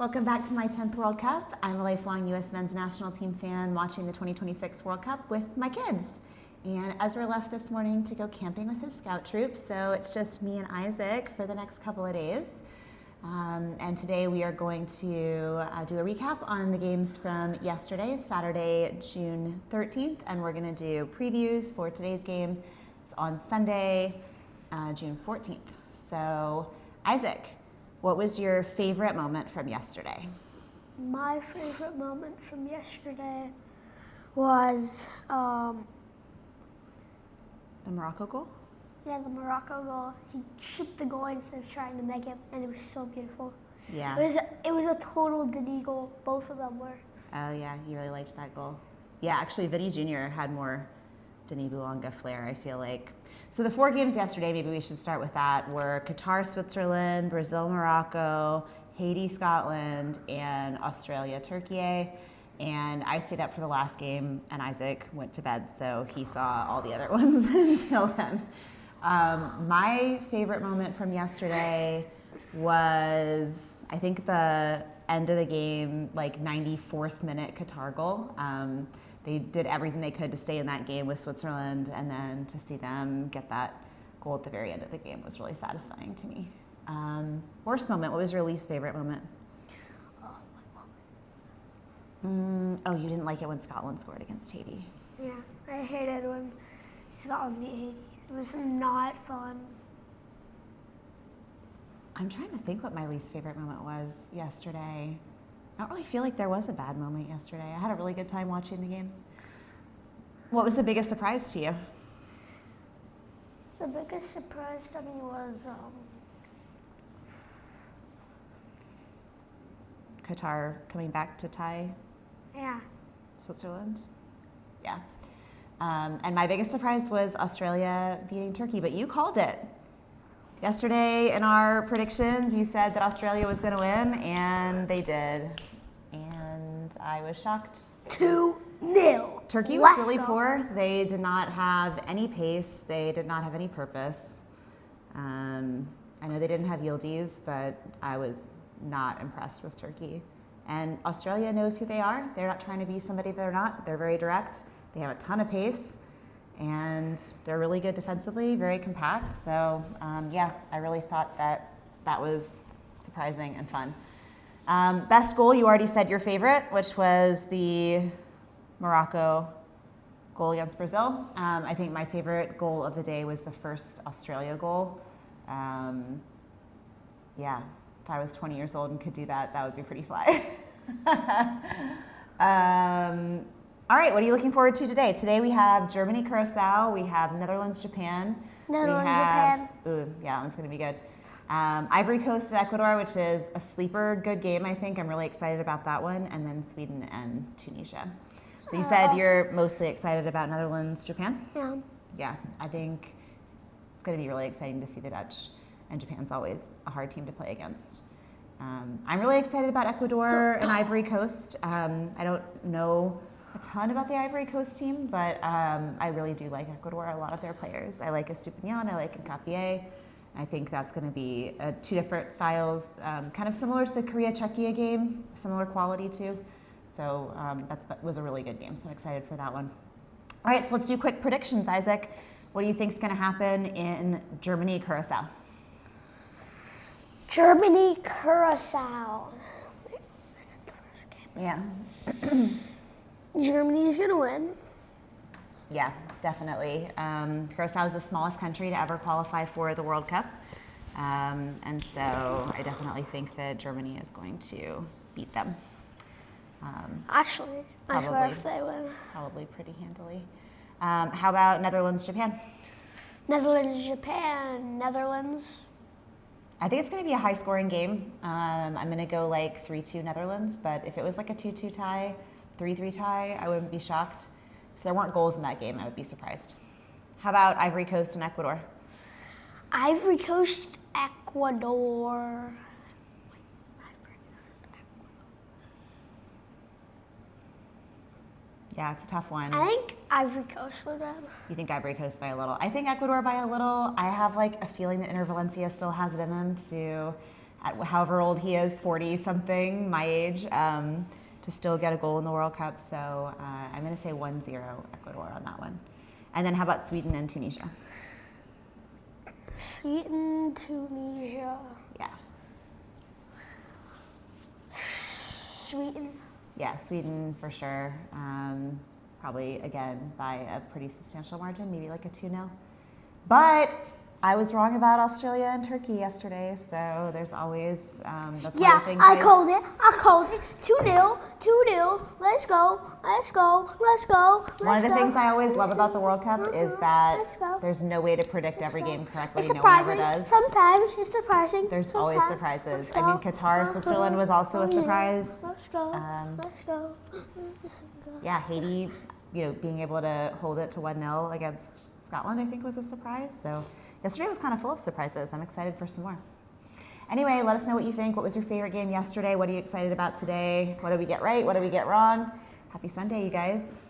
Welcome back to my 10th World Cup. I'm a lifelong US men's national team fan watching the 2026 World Cup with my kids. And Ezra left this morning to go camping with his scout troop, so it's just me and Isaac for the next couple of days. And today we are going to do a recap on the games from yesterday, Saturday, June 13th, and we're going to do previews for today's game. It's on Sunday, June 14th. So, Isaac, what was your favorite moment from yesterday? My favorite moment from yesterday was the Morocco goal? Yeah, the Morocco goal. He chipped the goal instead of trying to make it, and it was so beautiful. Yeah. It was a total Denis goal. Both of them were. Oh yeah, you really liked that goal. Yeah, actually, Vinny Jr. had more Denis Bouanga flair, I feel like. So the 4 games yesterday, maybe we should start with that, were Qatar, Switzerland, Brazil, Morocco, Haiti, Scotland, and Australia, Turkiye. And I stayed up for the last game, and Isaac went to bed, so he saw all the other ones until then. My favorite moment from yesterday was, I think, the end of the game, like 94th minute Qatar goal. They did everything they could to stay in that game with Switzerland, and then to see them get that goal at the very end of the game was really satisfying to me. Worst moment, what was your least favorite moment? Oh, you didn't like it when Scotland scored against Haiti. Yeah, I hated when Scotland beat Haiti. It was not fun. I'm trying to think what my least favorite moment was yesterday. I don't really feel like there was a bad moment yesterday. I had a really good time watching the games. What was the biggest surprise to you? The biggest surprise to me was Qatar coming back to tie yeah. Switzerland. Yeah. And my biggest surprise was Australia beating Turkey, but you called it. Yesterday in our predictions, you said that Australia was going to win, and they did. And I was shocked. 2-0. Turkey was really poor. They did not have any pace. They did not have any purpose. I know they didn't have Yildiz, but I was not impressed with Turkey. And Australia knows who they are. They're not trying to be somebody they're not. They're very direct. They have a ton of pace, and they're really good defensively, very compact. So, yeah, I really thought that was surprising and fun. Best goal, you already said your favorite, which was the Morocco goal against Brazil. I think my favorite goal of the day was the first Australia goal. Yeah, if I was 20 years old and could do that, that would be pretty fly. All right, what are you looking forward to today? Today we have Germany, Curacao. We have Netherlands, Japan. Japan. Ooh, yeah, that one's going to be good. Ivory Coast and Ecuador, which is a sleeper good game, I think. I'm really excited about that one. And then Sweden and Tunisia. So you said you're mostly excited about Netherlands, Japan? Yeah. Yeah, I think it's going to be really exciting to see the Dutch. And Japan's always a hard team to play against. I'm really excited about Ecuador and Ivory Coast. I don't know a ton about the Ivory Coast team, but I really do like Ecuador, a lot of their players. I like Estupinian, I like Nkapié. I think that's going to be 2 different styles, kind of similar to the Korea-Czechia game, similar quality too. So that was a really good game, so I'm excited for that one. All right, so let's do quick predictions, Isaac. What do you think is going to happen in Germany, Curacao? Germany, Curacao. Was that the first game? Yeah. Germany's going to win. Yeah, definitely. Curacao is the smallest country to ever qualify for the World Cup. And so I definitely think that Germany is going to beat them. Actually, I swear if they win. Probably pretty handily. How about Netherlands, Japan? Netherlands, Japan. Netherlands. I think it's going to be a high-scoring game. I'm going to go like 3-2 Netherlands, but if it was like a 2-2 tie, 3-3 tie, I wouldn't be shocked. If there weren't goals in that game, I would be surprised. How about Ivory Coast and Ecuador? Ivory Coast, Ecuador. Yeah, it's a tough one. I think Ivory Coast would win. You think Ivory Coast by a little? I think Ecuador by a little. I have like a feeling that Inter Valencia still has it in them to at however old he is, 40 something, my age, to still get a goal in the World Cup. So I'm going to say 1-0 Ecuador on that one. And then how about Sweden and Tunisia? Sweden, Tunisia. Yeah. Sweden. Yeah, Sweden for sure. Probably, again, by a pretty substantial margin, maybe like a 2-0. But I was wrong about Australia and Turkey yesterday, so there's always, that's one of the things I called it. 2-0, 2-0. Let's go. One of the things I always love about the World Cup is that Let's go. there's no way to predict every game correctly. It's No one ever surprising. does. Sometimes it's surprising. There's always surprises. I mean, Qatar, Switzerland was also a surprise. Let's go. Yeah, Haiti, being able to hold it to 1-0 against Scotland, I think was a surprise. So yesterday was kind of full of surprises. I'm excited for some more. Anyway, let us know what you think. What was your favorite game yesterday? What are you excited about today? What did we get right? What did we get wrong? Happy Sunday, you guys.